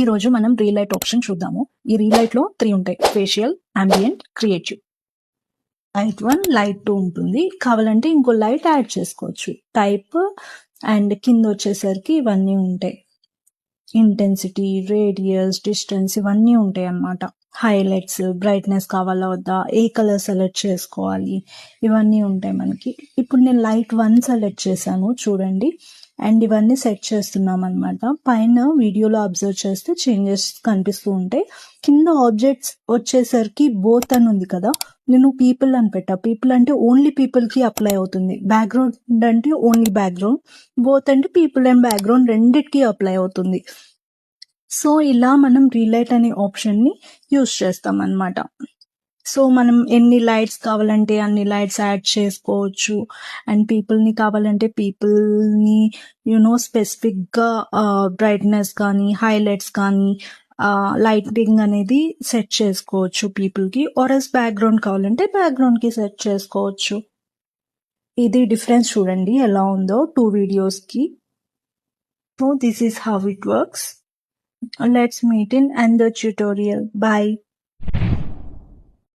ఈ రోజు మనం రీలైట్ ఆప్షన్ చూద్దాము. ఈ రీలైట్ లో 3 ఉంటాయి: facial, ambient, creative. Light 1, light 2 ఉంటుంది. కావాలంటే ఇంకో లైట్ యాడ్ చేసుకోవచ్చు. టైప్ అండ్ కింద వచ్చేసరికి ఇవన్నీ ఉంటాయి: ఇంటెన్సిటీ, రేడియస్, డిస్టెన్స్ ఇవన్నీ ఉంటాయి అన్నమాట. హైలైట్స్, బ్రైట్నెస్ కావాలా వద్దా, ఏ కలర్ సెలెక్ట్ చేసుకోవాలి, ఇవన్నీ ఉంటాయి మనకి. ఇప్పుడు నేను లైట్ 1 సెలెక్ట్ చేశాను చూడండి. అండ్ ఇవన్నీ సెట్ చేస్తున్నాం అనమాట. పైన వీడియోలో అబ్జర్వ్ చేస్తే చేంజెస్ కనిపిస్తూ ఉంటాయి. కింద ఆబ్జెక్ట్స్ వచ్చేసరికి బోత్ అని ఉంది కదా, నేను పీపుల్ అని పెట్టా. పీపుల్ అంటే ఓన్లీ పీపుల్ కి అప్లై అవుతుంది. బ్యాక్గ్రౌండ్ అంటే ఓన్లీ బ్యాక్గ్రౌండ్. బోత్ అంటే పీపుల్ అండ్ బ్యాక్గ్రౌండ్ రెండిటికి అప్లై అవుతుంది. సో ఇలా మనం రీలైట్ అనే ఆప్షన్ ని యూస్ చేస్తాం అన్నమాట. సో మనం ఎన్ని లైట్స్ కావాలంటే అన్ని లైట్స్ యాడ్ చేసుకోవచ్చు. అండ్ పీపుల్ ని కావాలంటే పీపుల్ ని స్పెసిఫిక్ గా బ్రైట్నెస్ కానీ హైలైట్స్ కానీ లైటింగ్ అనేది సెట్ చేసుకోవచ్చు పీపుల్ కి. ఆర్ఎస్ బ్యాక్గ్రౌండ్ కావాలంటే బ్యాక్గ్రౌండ్ కి సెట్ చేసుకోవచ్చు. ఇది డిఫరెన్స్ చూడండి ఎలా ఉందో 2 వీడియోస్ కి. So this is how it works. Let's meet in another tutorial. Bye.